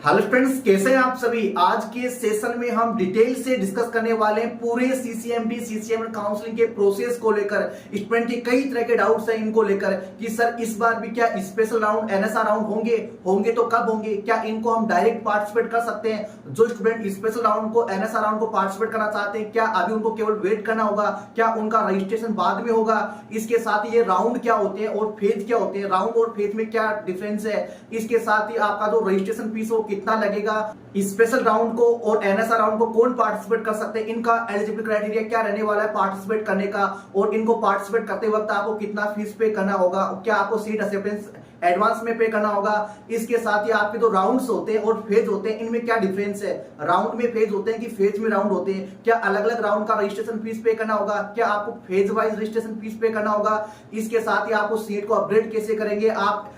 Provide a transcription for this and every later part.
Hello friends, कैसे हैं आप सभी। आज के सेशन में हम डिटेल से डिस्कस करने वाले हैं पूरे सीसीएम काउंसलिंग के प्रोसेस को लेकर। स्टूडेंट के कई तरह के डाउट्स हैं इनको लेकर कि सर इस बार भी क्या स्पेशल राउंड एनएसआर राउंड होंगे तो कब होंगे, क्या इनको हम डायरेक्ट पार्टिसिपेट कर सकते हैं। जो स्टूडेंट स्पेशल राउंड को एनएसआर राउंड को पार्टिसिपेट करना चाहते हैं, क्या अभी उनको केवल वेट करना होगा, क्या उनका रजिस्ट्रेशन बाद में होगा। इसके साथ ही ये राउंड क्या होते हैं और फेज क्या होते हैं, राउंड और फेज में क्या डिफरेंस है। इसके साथ ही आपका जो रजिस्ट्रेशन फीस हो कितना लगेगा, स्पेशल राउंड को और एनएसआर राउंड को कौन पार्टिसिपेट कर सकते हैं, इनका एलिजिबल क्राइटेरिया क्या रहने वाला है पार्टिसिपेट करने का, और इनको पार्टिसिपेट करते वक्त आपको कितना फीस पे करना होगा, क्या आपको सीट एक्सेप्टेंस एडवांस में पे करना होगा। इसके साथ ही आपके जो राउंड्स होते हैं और फेज होते हैं इनमें क्या डिफरेंस है, राउंड में फेज होते हैं कि फेज में राउंड होते हैं, क्या अलग अलग राउंड का रजिस्ट्रेशन फीस पे करना होगा, क्या आपको फेज वाइज रजिस्ट्रेशन फीस पे करना होगा। इसके साथ ही आपको सीट को अपग्रेड कैसे करेंगे, आप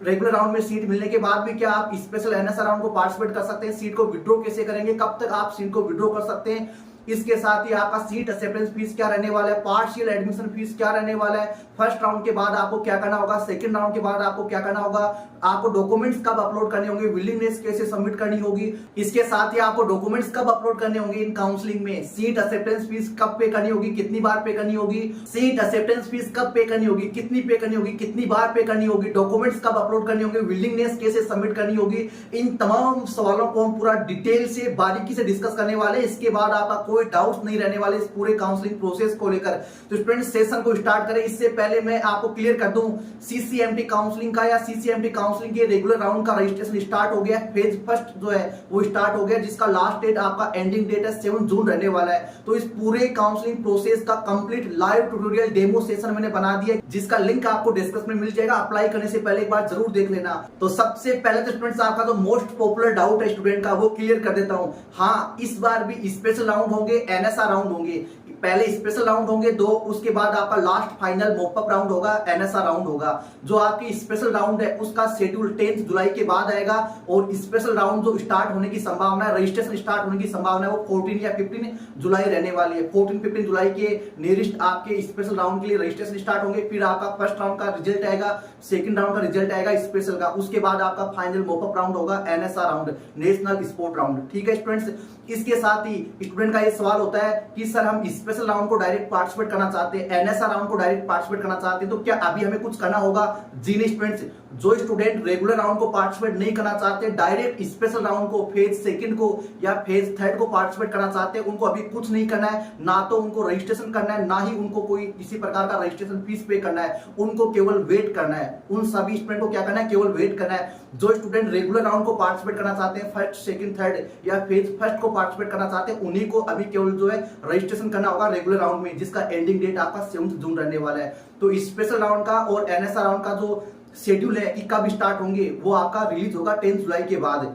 रेगुलर राउंड में सीट मिलने के बाद भी क्या आप स्पेशल एनएसआर राउंड को पार्टिसिपेट कर सकते हैं, सीट को विड्रॉ कैसे करेंगे, कब तक आप सीट को विड्रॉ कर सकते हैं। इसके साथ ही आपका सीट एक्सेप्टेंस फीस क्या रहने वाला है, पार्शियल एडमिशन फीस क्या रहने वाला है, फर्स्ट राउंड के बाद आपको क्या करना होगा, सेकंड राउंड के बाद आपको क्या करना होगा, आपको डॉक्यूमेंट्स कब अपलोड करने होंगे, विलिंगनेस कैसे सबमिट करनी होगी। इसके साथ ही आपको डॉक्यूमेंट्स कब अपलोड करने होंगे इन काउंसलिंग में, सीट एक्सेप्टेंस फीस कब पे करनी होगी, कितनी बार पे करनी होगी, सीट एक्सेप्टेंस फीस कब पे करनी होगी, कितनी पे करनी होगी, कितनी बार पे करनी होगी, डॉक्यूमेंट्स कब अपलोड करने होंगे, विलिंगनेस कैसे सबमिट करनी होगी। इन तमाम सवालों को हम पूरा डिटेल से बारीकी से डिस्कस करने वाले। इसके बाद आपका कोई डाउट नहीं रहने वाले इस पूरे काउंसलिंग प्रोसेस को लेकर। तो स्टूडेंट्स सेशन को स्टार्ट करें। इससे पहले मैं आपको क्लियर कर दूं, सीसीएमटी काउंसलिंग का या सीसीएमटी काउंसलिंग के रेगुलर राउंड का रजिस्ट्रेशन स्टार्ट हो गया। फेज फर्स्ट जो है वो स्टार्ट हो गया, जिसका लास्ट डेट आपका एंडिंग डेट है 7 जून रहने वाला है। तो इस पूरे काउंसलिंग प्रोसेस का complete live tutorial demo session मैंने बना दिया, जिसका लिंक आपको डिस्क्रिप्शन में मिल जाएगा। अप्लाई करने से पहले एक बार जरूर देख लेना। तो सबसे पहले तो स्टूडेंट्स आपका जो मोस्ट पॉपुलर डाउट है स्टूडेंट का वो क्लियर कर देता हूं। हाँ, इस बार भी स्पेशल राउंड होंगे, एनएसआर राउंड होंगे। पहले स्पेशल राउंड होंगे 2, उसके बाद आपका लास्ट फाइनल मॉपअप राउंड होगा, एनएसआर राउंड होगा। जो आपकी स्पेशल राउंड है उसका शेड्यूल 10 जुलाई के बाद आएगा, और स्पेशल राउंड जो स्टार्ट होने की संभावना है, रजिस्ट्रेशन स्टार्ट होने की संभावना है वो 14 या 15 जुलाई रहने वाली है। 14-15 जुलाई के नियरेस्ट आपके स्पेशल राउंड के लिए रजिस्ट्रेशन स्टार्ट होंगे। फिर आपका फर्स्ट राउंड का रिजल्ट आएगा, सेकंड राउंड का रिजल्ट आएगा स्पेशल का, उसके बाद आपका फाइनल मॉपअप राउंड होगा, NSR round, national sport round. ठीक है स्टूडेंट्स, इसके साथ ही स्टूडेंट का ये सवाल होता है कि सर हम स्पेशल राउंड को डायरेक्ट पार्टिसिपेट करना चाहते हैं, एनएसआर राउंड को डायरेक्ट पार्टिसिपेट करना चाहते हैं, तो क्या अभी हमें कुछ करना होगा। जी नहीं स्टूडेंट्स, जो स्टूडेंट रेगुलर राउंड को पार्टिसिपेट नहीं करना चाहते, डायरेक्ट स्पेशल राउंड को, फेज सेकंड को या फेज थर्ड को पार्टिसिपेट करना चाहते हैं, उनको अभी कुछ नहीं करना है। ना तो उनको रजिस्ट्रेशन करना है, ना ही उनको कोई किसी प्रकार का रजिस्ट्रेशन फीस पे करना है, उनको केवल वेट करना है। उन सभी स्टूडेंट को क्या करना है, केवल वेट करना है। जो स्टूडेंट रेगुलर राउंड को पार्टिसिपेट करना चाहते हैं, फर्स्ट सेकंड थर्ड या फेज फर्स्ट को पार्टिसिपेट करना चाहते हैं, उन्हीं को अभी केवल जो है रजिस्ट्रेशन करना होगा रेगुलर राउंड में, जिसका एंडिंग डेट आपका 7 जून रहने वाला है। तो स्पेशल राउंड का और एनएसआर राउंड का जो शेड्यूल है कि कब स्टार्ट होंगे वो आपका रिलीज होगा 10 जुलाई के बाद।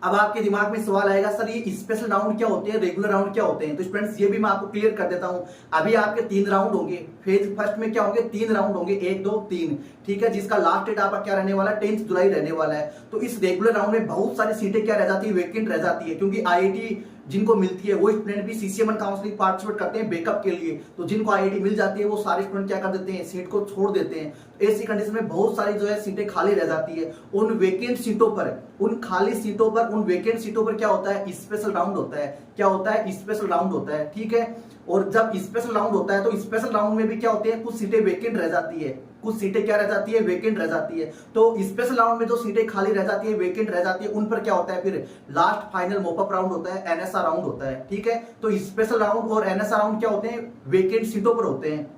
अब आपके दिमाग में सवाल आएगा, सर ये स्पेशल राउंड क्या होते हैं, रेगुलर राउंड क्या होते हैं। तो स्टूडेंट्स ये भी मैं आपको क्लियर कर देता हूं। अभी आपके 3 राउंड होंगे, फेज फर्स्ट में क्या होंगे, 3 राउंड होंगे, 1 2 3। ठीक है, जिसका लास्ट डेट आपका क्या रहने वाला है, 10 जुलाई रहने वाला है। तो इस रेगुलर राउंड में बहुत सारी सीटें क्या रह जाती है, वेकेंट रह जाती है, क्योंकि आईआईटी जिनको मिलती है वो स्टूडेंट भी सीसीएमएन काउंसलिंग पार्टिसिपेट करते हैं बैकअप के लिए। तो जिनको आईआईटी मिल जाती है वो सारे स्टूडेंट क्या कर देते हैं, सीट को छोड़ देते हैं। ऐसी कंडीशन में बहुत सारी जो है सीटें खाली रह जाती है। उन वेकेंट सीटों पर, उन खाली सीटों पर, उन वेकेंट सीटों पर क्या होता है, स्पेशल राउंड होता है। क्या होता है, स्पेशल राउंड होता है। ठीक है, और जब स्पेशल राउंड होता है तो स्पेशल राउंड में भी क्या होती है, कुछ सीटें वेकेंट रह जाती है, कुछ सीटें क्या रह जाती है, वेकेंट रह जाती है। तो स्पेशल राउंड में जो सीटें खाली रह जाती है, वेकेंट रह जाती है, उन पर क्या होता है, फिर लास्ट फाइनल मॉपअप राउंड होता है, एनएसआर राउंड होता है। ठीक है, तो स्पेशल राउंड और एनएसआर राउंड क्या होते हैं, वेकेंट सीटों पर होते हैं।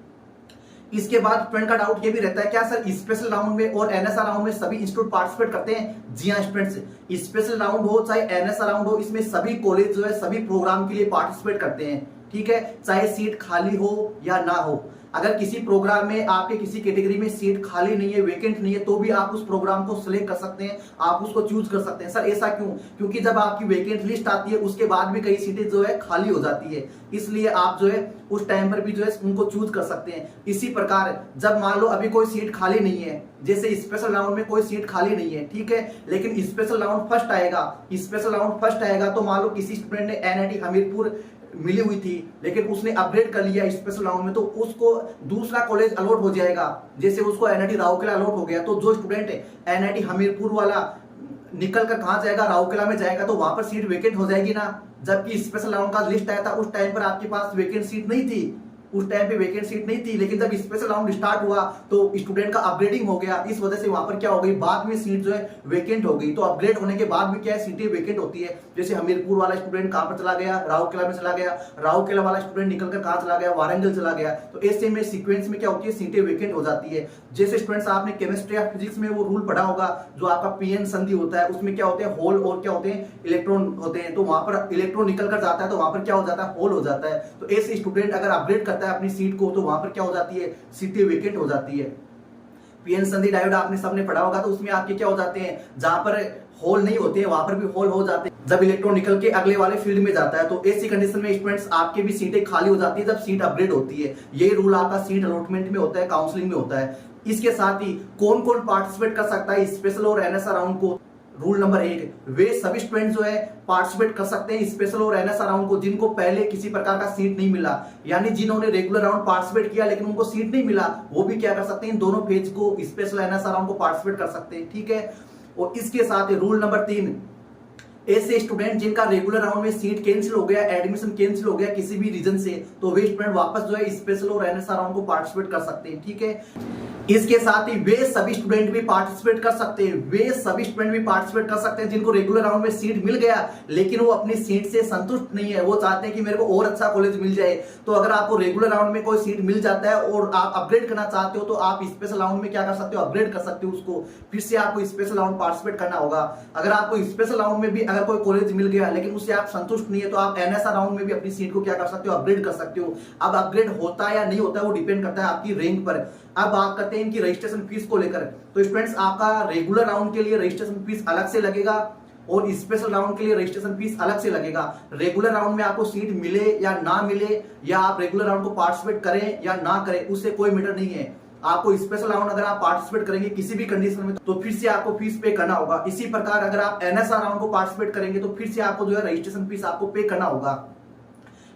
इसके बाद स्टूडेंट का डाउट ये भी रहता है, क्या सर स्पेशल राउंड में और एनएसआर राउंड में सभी इंस्टीट्यूट पार्टिसिपेट करते हैं। जी हाँ स्टूडेंट्स, स्पेशल राउंड हो चाहे एनएसआर राउंड हो, इसमें सभी कॉलेज जो है सभी प्रोग्राम के लिए पार्टिसिपेट करते हैं। ठीक है, चाहे सीट खाली हो या ना हो। अगर किसी प्रोग्राम में आपके किसी कैटेगरी में सीट खाली नहीं है, वेकेंट नहीं है, तो भी आप उस प्रोग्राम को सिलेक्ट कर सकते हैं, आप उसको चूज कर सकते हैं। सर ऐसा क्यों, क्योंकि जब आपकी वेकेंट लिस्ट आती है उसके बाद भी कई सीटें जो है खाली हो जाती है, इसलिए आप जो है उस टाइम पर भी जो है उनको चूज कर सकते हैं। इसी प्रकार जब मान लो अभी कोई सीट खाली नहीं है, जैसे स्पेशल राउंड में कोई सीट खाली नहीं है, ठीक है, लेकिन स्पेशल राउंड फर्स्ट आएगा, स्पेशल राउंड फर्स्ट आएगा, तो मान लो किसी स्टूडेंट ने एनआईटी हमीरपुर मिली हुई थी लेकिन उसने अपग्रेड कर लिया स्पेशल राउंड में, तो उसको दूसरा कॉलेज अलॉट हो जाएगा। जैसे उसको एनआईटी राउरकेला अलॉट हो गया, तो जो स्टूडेंट एनआईटी हमीरपुर वाला निकल कर कहां जाएगा, राउरकेला में जाएगा, तो वहां पर सीट वेकेंट हो जाएगी ना। जबकि स्पेशल राउंड का लिस्ट आया था उस टाइम पर आपके पास वेकेंट सीट नहीं थी, उस टाइम पे वेकेंट सीट नहीं थी। लेकिन जब स्पेशल राउंड स्टार्ट हुआ तो स्टूडेंट का अपग्रेडिंग हो गया, इस वजह से वहां पर क्या हो गई, बाद में सीट जो है वेकेंट हो गई। तो अपग्रेड होने के बाद भी क्या है, सीटें वेकेंट होती है। जैसे हमीरपुर वाला स्टूडेंट कहां पर चला गया, राउरकेला में चला गया, राउरकेला वाला स्टूडेंट निकलकर कहां चला गया, वारंगल चला गया। तो ऐसे में सीक्वेंस में क्या होती है, सीटें वेकेंट हो जाती है। जैसे स्टूडेंट्स आपने केमिस्ट्री या फिजिक्स में वो रूल पढ़ा होगा, जो आपका पीएन संधि होता है, उसमें क्या होते हैं, होल और क्या होते हैं, इलेक्ट्रॉन होते हैं। तो वहां पर इलेक्ट्रॉन निकल कर जाता है तो वहां पर क्या हो जाता है, होल हो जाता है। तो ऐसे स्टूडेंट अगर अपग्रेड करता है अपनी सीट को तो वहां पर क्या हो जाती है, सीटें वेकेंट हो जाती है। पीएन संधि डायोड आपने सबने पढ़ा होगा, तो उसमें आपके क्या हो जाते हैं, जहां पर होल नहीं होते हैं वहां पर भी होल हो जाते हैं जब इलेक्ट्रॉन निकल के अगले वाले फील्ड में जाता है। तो ऐसी कंडीशन में स्टूडेंट्स आपके भी सीटें खाली हो जाती है जब सीट अपग्रेड होती है। ये रूल आपका सीट अलॉटमेंट में होता है, काउंसलिंग में होता है। इसके साथ ही कौन कौन पार्टिसिपेट कर सकता है स्पेशल और एनएसआर राउंड को। रूल नंबर 1, वे सभी स्टूडेंट जो है पार्टिसिपेट कर सकते हैं स्पेशल और एनएसआर राउंड को जिनको पहले किसी प्रकार का सीट नहीं मिला, यानी जिन्होंने रेगुलर राउंड पार्टिसिपेट किया लेकिन उनको सीट नहीं मिला, वो भी क्या कर सकते हैं, इन दोनों फेज को स्पेशल एनएसआर राउंड को पार्टिसिपेट कर सकते हैं। ठीक है। और इसके साथ रूल नंबर 3, ऐसे स्टूडेंट जिनका रेगुलर राउंड में सीट कैंसिल हो गया, एडमिशन कैंसिल हो गया किसी भी रीजन से, तो वे स्टूडेंट वापस जो है स्पेशल और एनएसआर राउंड को पार्टिसिपेट कर सकते हैं। ठीक है। इसके साथ ही वे सभी स्टूडेंट भी पार्टिसिपेट कर सकते हैं, वे सभी स्टूडेंट भी पार्टिसिपेट कर सकते हैं जिनको रेगुलर राउंड में सीट मिल गया लेकिन वो अपनी सीट से संतुष्ट नहीं है, वो चाहते हैं कि मेरे को और अच्छा कॉलेज मिल जाए। तो अगर आपको रेगुलर राउंड में कोई सीट मिल जाता है और आप अपग्रेड करना चाहते हो तो आप स्पेशल राउंड में क्या कर सकते हो, अपग्रेड कर सकते हो उसको, फिर से आपको स्पेशल राउंड पार्टिसिपेट करना होगा। अगर आपको स्पेशल राउंड में भी अगर कोई कॉलेज मिल गया लेकिन उससे आप संतुष्ट नहीं है तो आप एनएसआर राउंड में भी अपनी सीट को क्या कर सकते हो, अपग्रेड कर सकते हो। अब अपग्रेड होता है या नहीं होता है वो डिपेंड करता है आपकी रैंक पर। अब बात करते हैं इनकी रजिस्ट्रेशन फीस को लेकर। तो स्टूडेंट्स आपका रेगुलर राउंड के लिए रजिस्ट्रेशन फीस अलग से लगेगा और स्पेशल राउंड के लिए रजिस्ट्रेशन फीस अलग से लगेगा। रेगुलर राउंड में आपको सीट मिले या ना मिले, या आप रेगुलर राउंड को पार्टिसिपेट करें या ना करें, उससे कोई मैटर नहीं है। आपको स्पेशल राउंड अगर आप पार्टिसिपेट करेंगे किसी भी कंडीशन में तो फिर से आपको फीस पे करना होगा। इसी प्रकार अगर आप एनएसआर राउंड को पार्टिसिपेट करेंगे तो फिर से आपको जो है रजिस्ट्रेशन फीस आपको पे करना होगा।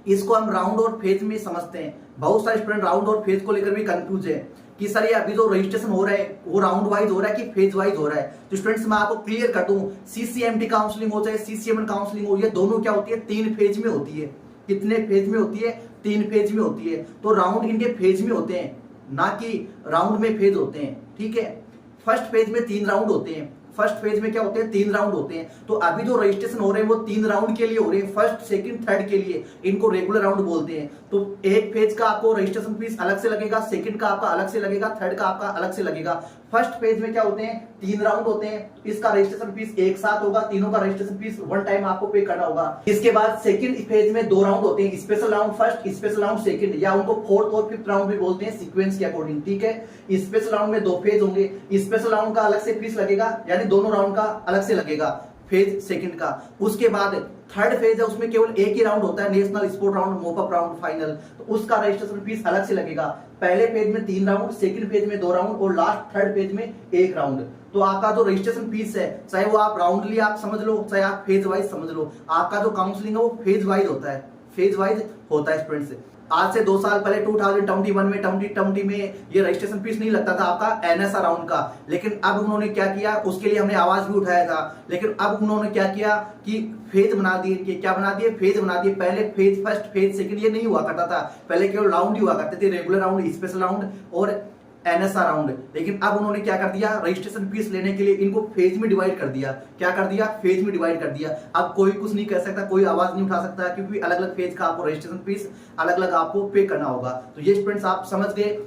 इसको हम राउंड और फेज में समझते हैं। बहुत सारे स्टूडेंट राउंड और फेज को लेकर भी कंफ्यूज है कि सर ये अभी जो रजिस्ट्रेशन हो रहा है वो राउंड वाइज हो रहा है कि फेज वाइज हो रहा है। तो स्टूडेंट्स मैं आपको क्लियर कर दूं, सीसीएमटी काउंसलिंग हो चाहे सीसीएमएन काउंसलिंग हो, ये दोनों क्या होती है, 3 फेज में होती है। कितने फेज में होती है, 3 फेज में होती है। तो राउंड इनके फेज में होते हैं, ना कि राउंड में फेज होते हैं। ठीक है। फर्स्ट फेज में 3 राउंड होते हैं। फर्स्ट फेज में क्या होते हैं, 3 राउंड होते हैं। तो अभी जो रजिस्ट्रेशन हो रहे हैं वो 3 राउंड के लिए हो रहे हैं, फर्स्ट, सेकंड, थर्ड के लिए। इनको रेगुलर राउंड बोलते हैं। तो एक फेज का आपको रजिस्ट्रेशन फीस अलग से लगेगा, सेकंड का आपका अलग से लगेगा, थर्ड का आपका अलग से लगेगा। फर्स्ट फेज में क्या होते हैं, 3 राउंड होते हैं। इसका रजिस्ट्रेशन फीस एक साथ होगा, तीनों का रजिस्ट्रेशन फीस वन टाइम आपको पे करना होगा। इसके बाद सेकंड फेज में 2 राउंड होते हैं, special round first, special round second, या उनको फोर्थ और फिफ्थ राउंड भी बोलते हैं सीक्वेंस के अकॉर्डिंग। ठीक है। स्पेशल राउंड में 2 फेज होंगे। स्पेशल राउंड का अलग से फीस लगेगा, यानी दोनों राउंड का अलग से लगेगा, फेज सेकंड का। उसके बाद थर्ड फेज है, उसमें केवल एक ही राउंड होता है, national sport round, mop-up round, final. तो उसका रजिस्ट्रेशन फीस अलग से लगेगा। पहले फेज में 3 राउंड, सेकंड फेज में 2 राउंड और लास्ट थर्ड फेज में 1 राउंड। तो आपका जो रजिस्ट्रेशन फीस है, चाहे वो आप राउंडली आप समझ लो, चाहे आप फेज वाइज समझ लो, आपका जो काउंसलिंग है वो फेज वाइज होता है, फेज वाइज होता है स्टूडेंट्स। आज से 2 साल पहले 2021 में 2020 में ये रजिस्ट्रेशन फीस नहीं लगता था आपका एनएसआर राउंड का। लेकिन अब उन्होंने क्या किया, उसके लिए हमने आवाज भी उठाया था, लेकिन अब उन्होंने क्या किया कि फेज बना दिए। क्या बना दिए, फेज बना दिए। पहले फेज फर्स्ट, फेज सेकंड ये नहीं हुआ करता था, पहले केवल राउंड ही हुआ करते थे, रेगुलर राउंड, स्पेशल राउंड और एनएसआर राउंड। लेकिन अब उन्होंने क्या कर दिया, रजिस्ट्रेशन फीस लेने के लिए इनको फेज में डिवाइड कर दिया। क्या कर दिया, फेज में डिवाइड कर दिया। अब कोई कुछ नहीं कह सकता, कोई आवाज नहीं उठा सकता, क्योंकि अलग अलग फेज का आपको रजिस्ट्रेशन फीस अलग अलग आपको पे करना होगा। तो ये स्टूडेंट्स आप समझ गए।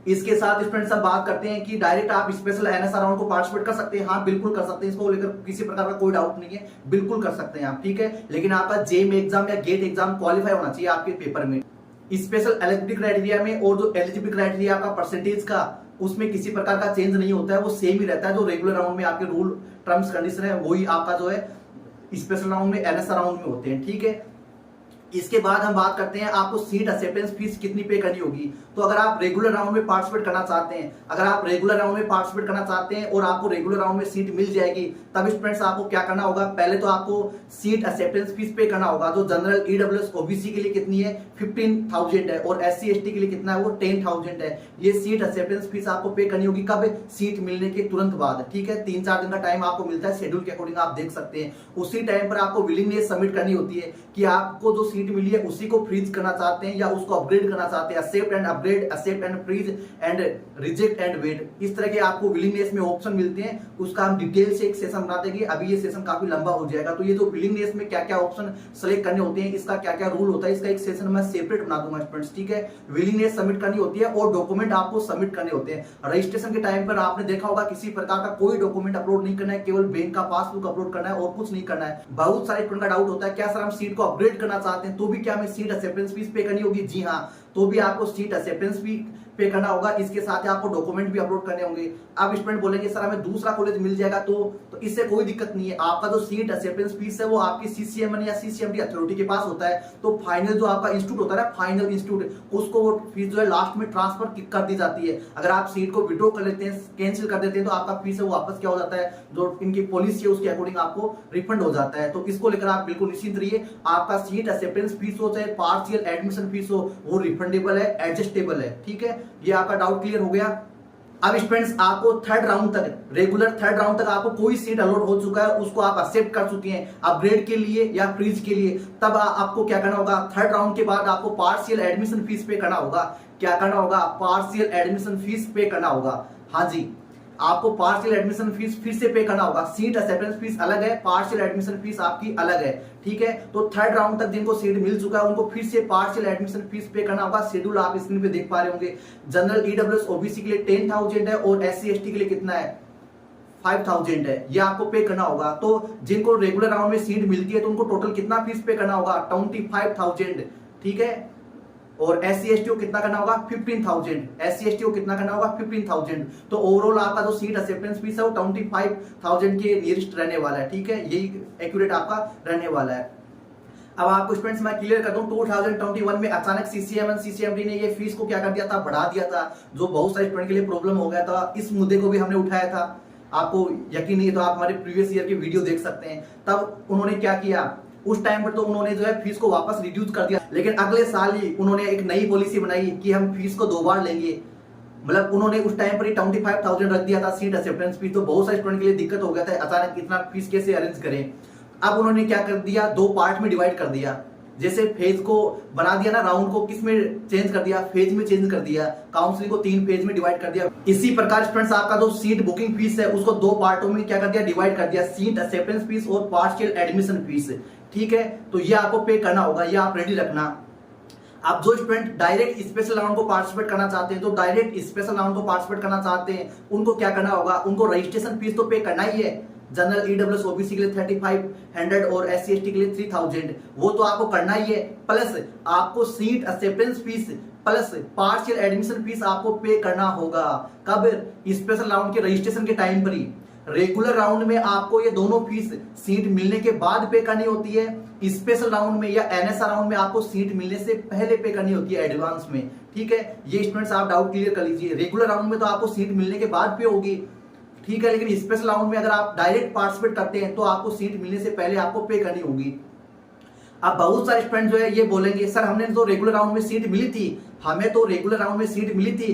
इसके साथ स्टूडेंट्स अब बात करते हैं कि डायरेक्ट आप स्पेशल एनएसआर राउंड को पार्टिसिपेट कर सकते हैं। हाँ बिल्कुल कर सकते हैं, इसको लेकर किसी प्रकार का कोई डाउट नहीं है, बिल्कुल कर सकते हैं आप। ठीक है। लेकिन आपका जेम एग्जाम या गेट एग्जाम क्वालिफाई होना चाहिए आपके पेपर में। स्पेशल एलिजिबिलिटी क्राइटेरिया में और जो एलिजिबिलिटी क्राइटेरिया आपका परसेंटेज का, उसमें किसी प्रकार का चेंज नहीं होता है, वो सेम ही रहता है। जो रेगुलर राउंड में आपके रूल टर्म्स कंडीशन है वही आपका जो है स्पेशल राउंड में एनएसआर राउंड में होते हैं। ठीक है। इसके बाद हम बात करते हैं आपको सीट एक्सेप्टेंस फीस कितनी पे करनी होगी। तो अगर आप रेगुलर राउंड में पार्टिसिपेट करना चाहते हैं, अगर आप रेगुलर राउंड में पार्टिसिपेट करना चाहते हैं और आपको रेगुलर राउंड में सीट मिल जाएगी, तब स्टूडेंट्स आपको क्या करना होगा, पहले तो आपको सीट एक्सेप्टेंस फीस पे करना होगा। जो जनरल ईडब्ल्यूएस ओबीसी के लिए कितनी है 15,000 है और एससी एसटी के लिए कितना है वो 10,000 है। ये सीट एक्सेप्टेंस फीस आपको पे करनी होगी कब, सीट मिलने के तुरंत बाद। ठीक है, 3-4 दिन का टाइम आपको मिलता है, शेड्यूल के अकॉर्डिंग आप देख सकते हैं। उसी टाइम पर आपको विलिंगनेस सबमिट करनी होती है कि आपको जो सीट मिली है उसी को फ्रीज करना चाहते हैं या उसको अपग्रेड करना चाहते हैं। Accept and upgrade, accept and freeze and reject and wait, इस तरह के आपको विलिंगनेस में ऑप्शन मिलते हैं। उसका हम डिटेल से एक सेशन बना देंगे, अभी ये सेशन काफी लंबा हो जाएगा। तो ये जो विलिंगनेस में क्या क्या ऑप्शन सेलेक्ट करने होते हैं, इसका क्या क्या रूल होता है, इसका एक सेशन मैं सेपरेट बना दूंगा स्टूडेंट्स। ठीक है, विलिंगनेस सबमिट करनी होती है और डॉक्यूमेंट आपको सबमिट करने होते हैं। रजिस्ट्रेशन के टाइम पर आपने देखा होगा किसी प्रकार का कोई डॉक्यूमेंट अपलोड नहीं करना है, केवल बैंक का पासबुक अपलोड करना है और कुछ नहीं करना है। बहुत सारे स्टूडेंट का डाउट होता है क्या सर हम सीट को अपग्रेड करना चाहते हैं तो भी क्या हमें सीट एक्सेप्टेंस फीस पे करनी होगी? जी हाँ, तो भी आपको सीट एक्सेप्टेंस फी पे करना होगा। इसके साथ आपको डॉक्यूमेंट भी अपलोड करने होंगे। अब स्टूडेंट बोलेंगे सर हमें दूसरा कॉलेज मिल जाएगा तो इससे कोई दिक्कत नहीं है। आपका जो सीट एक्सेप्टेंस फीस है वो आपकी सीसीएमएन या सीसीएमडी अथॉरिटी के पास होता है। तो फाइनल जो आपका इंस्टीट्यूट होता है ना, फाइनल इंस्टीट्यूट, उसको वो फीस जो है लास्ट में ट्रांसफर कर दी जाती है। अगर आप सीट को विड्रॉ कर लेते हैं, कैंसिल कर देते हैं, तो आपका फीस है वो वापस क्या हो जाता है, जो इनकी पॉलिसी है उसके अकॉर्डिंग आपको रिफंड हो जाता है। तो इसको लेकर आप बिल्कुल निश्चिंत रहिए। आपका सीट एक्सेप्टेंस फीस हो चाहे पार्शियल एडमिशन फीस हो, वो रिफंडेबल है, एडजस्टेबल है। ठीक है, ये आपका डाउट क्लियर हो गया। अब स्टूडेंट्स आपको थर्ड राउंड तक, रेगुलर थर्ड राउंड तक आपको कोई सीट अलॉट हो चुका है, उसको आप एक्सेप्ट कर चुके हैं अपग्रेड के लिए या फ्रीज के लिए, तब आपको क्या करना होगा, थर्ड राउंड के बाद आपको पार्शियल एडमिशन फीस पे करना होगा। क्या करना होगा, पार्शियल एडमिशन फीस पे करना होगा। हाँ जी, आपको पार्शियल एडमिशन फीस फिर से पे करना होगा। सीट एक्सेप्टेंस फीस अलग है, पार्शियल एडमिशन फीस आपकी अलग है। ठीक है, तो थर्ड राउंड तक जिनको सीट मिल चुका है उनको फिर से पार्शियल एडमिशन फीस पे करना होगा। शेड्यूल आप स्क्रीन पे देख पा रहे होंगे। जनरल ईडब्ल्यूएस ओबीसी के लिए 10,000 है और एससी एसटी के लिए कितना है 5,000 है, ये आपको पे करना होगा। तो जिनको रेगुलर राउंड में सीट मिलती है तो उनको टोटल कितना फीस पे करना होगा, 25,000। ठीक है, और एससी एसटी को कितना करना होगा 15,000। एससी एसटी को कितना करना होगा 15,000। तो ओवरऑल आपका जो सीट एक्सेप्टेंस फीस है वो 25,000 के नियरेस्ट रहने वाला है। ठीक है, यही एक्यूरेट आपका रहने वाला है। अब आपको स्टूडेंट्स मैं क्लियर कर दूं, 2021 में अचानक सीसीएमएन सीसीएमडी ने ये फीस को क्या कर दिया था, बढ़ा दिया था, जो बहुत सारे स्टूडेंट के लिए प्रॉब्लम हो गया था। इस मुद्दे को भी हमने उठाया था। आपको यकीन नहीं है तो आप हमारे प्रीवियस ईयर की वीडियो देख सकते हैं। तब उन्होंने क्या किया, उस टाइम पर तो उन्होंने जो है फीस को वापस रिड्यूस कर दिया, लेकिन अगले साल ही उन्होंने एक नई पॉलिसी बनाई कि हम फीस को 2 बार लेंगे। मतलब उन्होंने उस टाइम पर ही 25,000 रख दिया था सीट एक्सेप्टेंस फीस। तो बहुत सारे स्टूडेंट के लिए दिक्कत हो गया था, अचानक इतना फीस कैसे अरेंज करें। अब उन्होंने क्या कर दिया, 2 पार्ट में डिवाइड कर दिया। जैसे फेज को बना दिया ना, राउंड को किस में चेंज कर दिया, फेज में चेंज कर दिया, काउंसलिंग को 3 फेज में डिवाइड कर दिया। इसी प्रकार स्टूडेंट्स आपका जो सीट बुकिंग फीस है उसको 2 पार्टों में क्या कर दिया, डिवाइड कर दिया, सीट एक्सेप्टेंस फीस और पार्शियल एडमिशन फीस। ठीक है, तो ये आपको पे करना होगा, ये आप रेडी रखना। आप जो स्टूडेंट डायरेक्ट स्पेशल राउंड को पार्टिसिपेट करना चाहते हैं, तो डायरेक्ट स्पेशल राउंड को पार्टिसिपेट करना चाहते हैं, उनको क्या करना होगा, उनको रजिस्ट्रेशन फीस तो पे करना ही है। जनरल ईडब्ल्यूएस ओबीसी के लिए 3,500 और एससी एसटी के लिए 3,000, वो तो आपको करना ही है। प्लस आपको seat acceptance fees plus partial admission fees आपको पे करना होगा। कब, स्पेशल राउंड के रजिस्ट्रेशन के टाइम पर ही। रेगुलर राउंड में आपको ये दोनों फीस सीट मिलने के बाद पे करनी होती है, स्पेशल राउंड में या एनएसआर राउंड में आपको सीट मिलने से पहले पे करनी होती है, एडवांस में। ठीक है, ये स्टूडेंट्स आप डाउट क्लियर कर लीजिए। रेगुलर राउंड में तो आपको सीट मिलने के बाद पे होगी, ठीक है, लेकिन स्पेशल राउंड में अगर आप डायरेक्ट पार्टिसिपेट करते हैं तो आपको सीट मिलने से पहले आपको पे करनी होगी। अब बहुत सारे स्टूडेंट जो है ये बोलेंगे सर हमने तो रेगुलर राउंड में सीट मिली थी, हमें तो रेगुलर राउंड में सीट मिली थी,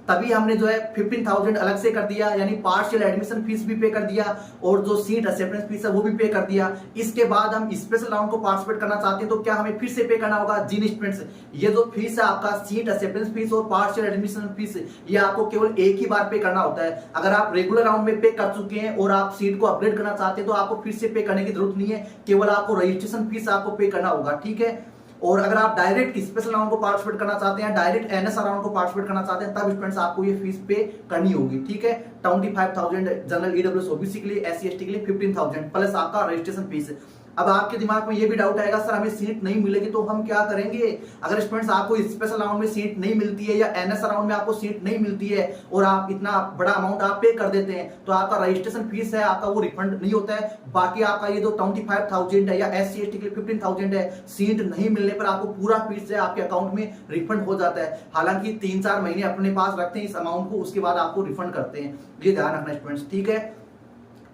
तभी हमने जो है 15,000 अलग से कर दिया, यानी पार्शियल एडमिशन फीस भी पे कर दिया और जो सीट एक्सेप्टेंस फीस है वो भी पे कर दिया। इसके बाद हम स्पेशल राउंड को पार्टिसिपेट करना चाहते हैं तो क्या हमें फिर से पे करना होगा? जी स्टूडेंट्स, ये जो फीस है आपका सीट एक्सेप्टेंस फीस और पार्शियल एडमिशन फीस, ये आपको केवल एक ही बार पे करना होता है। अगर आप रेगुलर राउंड में पे कर चुके हैं और आप सीट को अपग्रेड करना चाहते हैं तो आपको फिर से पे करने की जरूरत नहीं है, केवल आपको रजिस्ट्रेशन फीस आपको पे करना होगा। ठीक है, और अगर आप डायरेक्ट स्पेशल राउंड को पार्टिसिपेट करना चाहते हैं, डायरेक्ट एनएसआर राउंड को पार्टिसिपेट करना चाहते हैं, तब स्टूडेंट्स आपको ये फीस पे करनी होगी। ठीक है, 25,000 जनरल ईडब्ल्यूएस ओबीसी के लिए, एससी एसटी के लिए 15,000 प्लस आपका रजिस्ट्रेशन फीस। अब आपके दिमाग में ये भी डाउट आएगा, सर हमें सीट नहीं मिलेगी तो हम क्या करेंगे? अगर स्टूडेंट्स आपको स्पेशल राउंड में सीट नहीं मिलती है या एनएस राउंड में आपको सीट नहीं मिलती है और आप इतना बड़ा अमाउंट आप पे कर देते हैं तो आपका रजिस्ट्रेशन फीस है आपका वो रिफंड नहीं होता है। बाकी आपका ये जो 25,000 है या एससी एसटी के लिए 15,000 है, सीट नहीं मिलने पर आपको पूरा फीस है आपके अकाउंट में रिफंड हो जाता है। हालांकि 3-4 महीने अपने पास रखते हैं इस अमाउंट को, उसके बाद आपको रिफंड करते हैं। ये ध्यान रखना स्टूडेंट्स, ठीक है।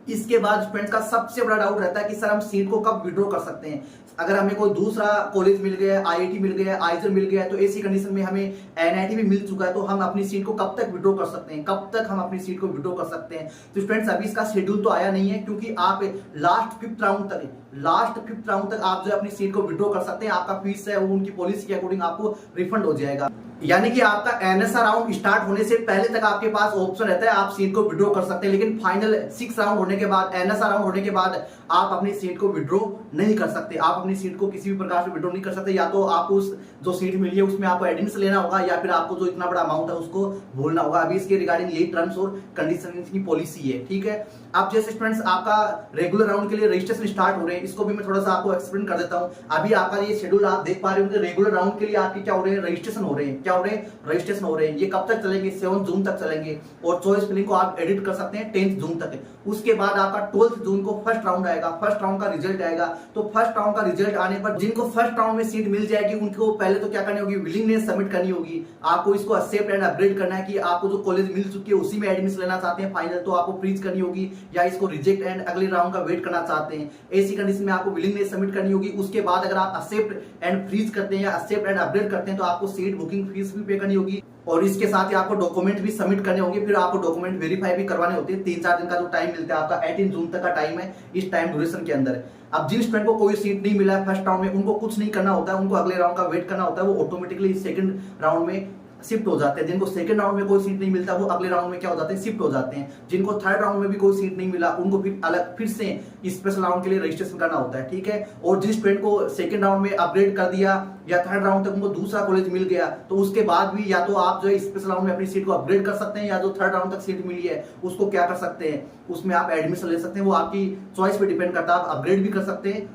इसके बाद स्टूडेंट्स का सबसे बड़ा डाउट रहता है कि सर हम सीट को कब विड्रॉ कर सकते हैं? अगर हमें कोई दूसरा कॉलेज मिल गया, आईआईटी मिल गया, आइजर मिल गया, तो ऐसी कंडीशन में हमें एनआईटी भी मिल चुका है तो हम अपनी सीट को कब तक विड्रॉ कर सकते हैं? कब तक हम अपनी सीट को विड्रॉ कर सकते हैं? तो स्टूडेंट्स अभी इसका शेड्यूल तो आया नहीं है, क्योंकि आप लास्ट फिफ्थ राउंड तक आप जो अपनी सीट को विड्रॉ कर सकते हैं। आपका फीस है वो उनकी पॉलिसी के अकॉर्डिंग आपको रिफंड हो जाएगा। यानी कि आपका एनएसआर राउंड स्टार्ट होने से पहले तक आपके पास ऑप्शन रहता है, आप सीट को विड्रॉ कर सकते हैं। लेकिन फाइनल 6 राउंड होने के बाद, एनएसआर राउंड होने के बाद आप अपनी सीट को विड्रॉ नहीं कर सकते। आप अपनी सीट को किसी भी प्रकार से विड्रॉ नहीं कर सकते। या तो आपको उस जो सीट मिली है उसमें आपको एडमिशन लेना होगा, या फिर आपको जो इतना बड़ा अमाउंट है उसको भूलना होगा। अभी इसके रिगार्डिंग यही टर्म्स और कंडीशन की पॉलिसी है, ठीक है। अब जैसे स्टूडेंट्स आपका रेगुलर राउंड के लिए रजिस्ट्रेशन स्टार्ट हो रहे हैं, इसको भी मैं थोड़ा सा आपको एक्सप्लेन कर देता हूं। अभी आपका ये शेड्यूल आप देख पा रहे होंगे, रेगुलर राउंड के लिए आपके क्या हो रहे हैं? रजिस्ट्रेशन हो रहे हैं। क्या हो रहे हैं? रजिस्ट्रेशन हो रहे हैं। ये कब तक चलेंगे? 7 जून तक चलेंगे। और चॉइस फिलिंग को आप एडिट कर सकते हैं 10 जून तक। उसके बाद आपका 12 जून को फर्स्ट राउंड आएगा, फर्स्ट राउंड का रिजल्ट आएगा। तो फर्स्ट राउंड का रिजल्ट आने पर जिनको फर्स्ट राउंड में सीट मिल जाएगी उनको पहले तो क्या करनी होगी? विलिंगनेस सबमिट करनी होगी। आपको इसको एक्सेप्ट एंड अपग्रेड करना है कि आपको जो कॉलेज मिल चुकी है उसी में एडमिशन लेना चाहते हैं फाइनल, तो आपको फ्रीज करनी होगी, या इसको रिजेक्ट एंड अगले राउंड का वेट करना चाहते हैं। ऐसी कंडीशन में आपको विलिंगनेस सबमिट करनी होगी। उसके बाद अगर आप एक्सेप्ट एंड फ्रीज करते हैं या एक्सेप्ट एंड अपग्रेड करते हैं तो आपको सीट बुकिंग फीस भी पे करनी होगी। और इसके साथ ही आपको डॉक्यूमेंट भी सबमिट करने होंगे। फिर आपको डॉक्यूमेंट वेरीफाई भी करवाने होते हैं। 3-4 दिन का जो टाइम मिलता है आपका, 18 जून तक का टाइम है। इस टाइम ड्यूरेशन के अंदर अब जिन स्टूडेंट को कोई सीट नहीं मिला है फर्स्ट राउंड में, उनको कुछ नहीं करना होता है, उनको अगले राउंड का वेट करना होता है। वो ऑटोमेटिकली सेकंड राउंड में शिफ्ट हो जाते हैं। जिनको सेकंड राउंड में कोई सीट नहीं मिलता वो अगले राउंड में क्या हो जाते हैं? शिफ्ट हो जाते हैं। जिनको थर्ड राउंड में भी कोई सीट नहीं मिला उनको फिर से स्पेशल राउंड के लिए रजिस्ट्रेशन करना होता है, ठीक है। और जिस स्टूडेंट को सेकंड राउंड में अपग्रेड कर दिया या थर्ड राउंड तक उनको दूसरा कॉलेज मिल गया तो उसके बाद भी या तो आप जो है स्पेशल राउंड में अपनी सीट को अपग्रेड कर सकते हैं, या जो थर्ड राउंड तक सीट मिली है उसको क्या कर सकते हैं? उसमें आप एडमिशन ले सकते हैं। वो आपकी चॉइस पे डिपेंड करता है। आप अपग्रेड भी कर सकते हैं,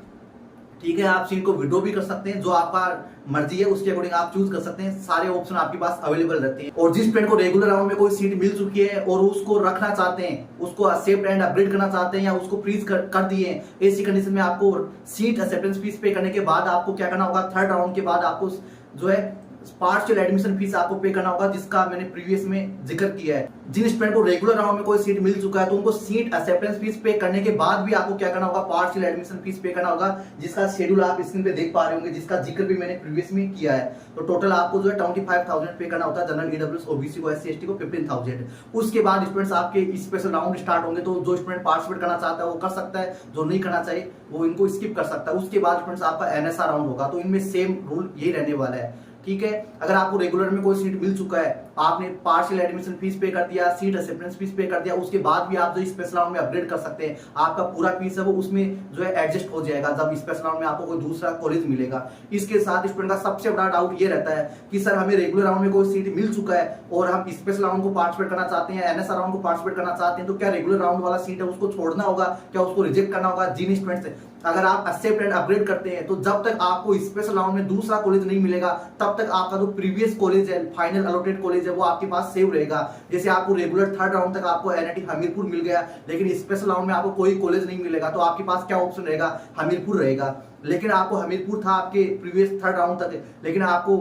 ठीक है। आप सीट को विड्रॉ भी कर सकते हैं, जो आपका मर्जी है उसके अकॉर्डिंग आप चूज कर सकते हैं। सारे ऑप्शन आपके पास अवेलेबल रहते हैं। और जिस स्टूडेंट को रेगुलर राउंड में कोई सीट मिल चुकी है और उसको रखना चाहते हैं, उसको एक्सेप्ट एंड अपग्रेड करना चाहते हैं या उसको फ्रीज कर दिए हैं, ऐसी कंडीशन में आपको सीट एक्सेप्टेंस फीस पे करने के बाद आपको क्या करना होगा? थर्ड राउंड के बाद आपको जो है पार्शियल एडमिशन फीस आपको पे करना होगा, जिसका मैंने प्रीवियस में जिक्र किया है। जिन स्टूडेंट को रेगुलर राउंड में कोई सीट मिल चुका है तो उनको सीट एक्सेप्टेंस फीस पे करने के बाद भी आपको क्या करना होगा? पार्शियल एडमिशन फीस पे करना होगा, जिसका शेड्यूल आप स्क्रीन पे देख पा रहे होंगे, जिसका जिक्र भी मैंने प्रीवियस में किया है। तो टोटल आपको जो है 25,000 पे करना होता है जनरल ईडब्ल्यूएस ओबीसी को, एससी एसटी को 15,000। उसके बाद स्टूडेंट्स आपके स्पेशल राउंड स्टार्ट होंगे, तो जो स्टूडेंट पार्टिसिपेट करना चाहता है वो कर सकता है, जो नहीं करना चाहिए वो इनको स्किप कर सकता है। उसके बाद स्टूडेंट्स आपका एनएसआर राउंड होगा। तो इनमें सेम रूल यही रहने वाला है, ठीक है। अगर आपको रेगुलर में कोई सीट मिल चुका है, आपने पार्शियल एडमिशन फीस पे कर दिया, सीट एक्सेप्टेंस फीस पे कर दिया, उसके बाद भी आप जो स्पेशल राउंड में अपग्रेड कर सकते हैं। आपका पूरा फीस है वो उसमें जो है एडजस्ट हो जाएगा जब स्पेशल राउंड में आपको कोई दूसरा कॉलेज मिलेगा। इसके साथ स्टूडेंट का सबसे बड़ा डाउट ये रहता है कि सर हमें रेगुलर राउंड में कोई सीट मिल चुका है और हम स्पेशल राउंड को पार्टिसिपेट करना चाहते हैं, एनएसआर राउंड को पार्टिसिपेट करना चाहते हैं, तो क्या रेगुलर राउंड वाला सीट है उसको छोड़ना होगा? क्या उसको रिजेक्ट करना होगा? जिन स्टूडेंट्स अगर आप एक्सेप्ट एंड अपग्रेड करते हैं तो जब तक आपको स्पेशल राउंड में दूसरा कॉलेज नहीं मिलेगा तब तक आपका जो प्रीवियस कॉलेज है, फाइनल अलॉटेड कॉलेज है, वो आपके पास सेव रहेगा। जैसे आपको रेगुलर थर्ड राउंड तक आपको एनआईटी हमीरपुर मिल गया, लेकिन स्पेशल राउंड में आपको कोई कॉलेज नहीं मिलेगा, तो आपके पास क्या ऑप्शन रहेगा? हमीरपुर रहेगा। लेकिन आपको हमीरपुर था आपके प्रीवियस थर्ड राउंड तक, लेकिन आपको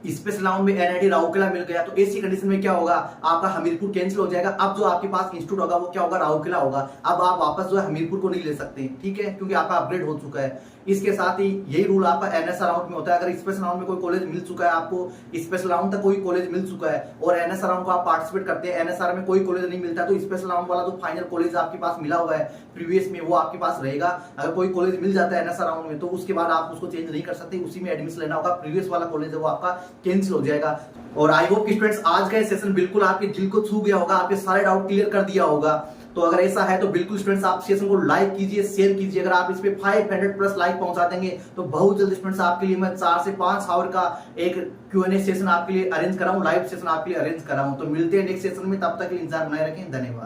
स्पेशल राउंड में एनआईटी राउरकेला मिल गया, तो ऐसी कंडीशन में क्या होगा? आपका हमीरपुर कैंसिल हो जाएगा। अब जो आपके पास इंस्टीट्यूट होगा वो क्या होगा? राउरकेला होगा। अब आप वापस जो है हमीरपुर को नहीं ले सकते, ठीक है, क्योंकि आपका अपग्रेड हो चुका है। इसके साथ ही यही रूल आपका एनएसआर राउंड में होता है। अगर स्पेशल राउंड में कोई कॉलेज मिल चुका है, आपको स्पेशल राउंड तक कोई कॉलेज मिल चुका है और एनएसआर राउंड को आप पार्टिसिपेट करते हैं, एनएसआर में कोई कॉलेज नहीं मिलता, तो स्पेशल राउंड वाला जो फाइनल कॉलेज आपके पास मिला हुआ है प्रीवियस में वो आपके पास रहेगा। अगर कोई कॉलेज मिल जाता है एनएसआर राउंड में तो उसके बाद आप उसको चेंज नहीं कर सकते, उसी में एडमिशन लेना होगा। प्रीवियस वाला कॉलेज है वो आपका कैंसिल हो जाएगा। और आई होप स्टूडेंट्स आज का सेशन बिल्कुल आपके दिल को छू गया होगा, आपके सारे डाउट क्लियर कर दिया होगा। तो अगर ऐसा है तो बिल्कुल स्टूडेंट्स आप सेशन को लाइक कीजिए, शेयर कीजिए। अगर आप इस पे 500 प्लस लाइक पहुंचा देंगे तो बहुत जल्दी स्टूडेंट्स आपके लिए मैं 4 से 5 आवर का एक Q&A सेशन आपके लिए अरेंज कराऊं, लाइव सेशन आपके लिए अरेंज कराऊं। तो मिलते हैं नेक्स्ट सेशन में, तब तक के लिए इंतजार बनाए रखें। धन्यवाद।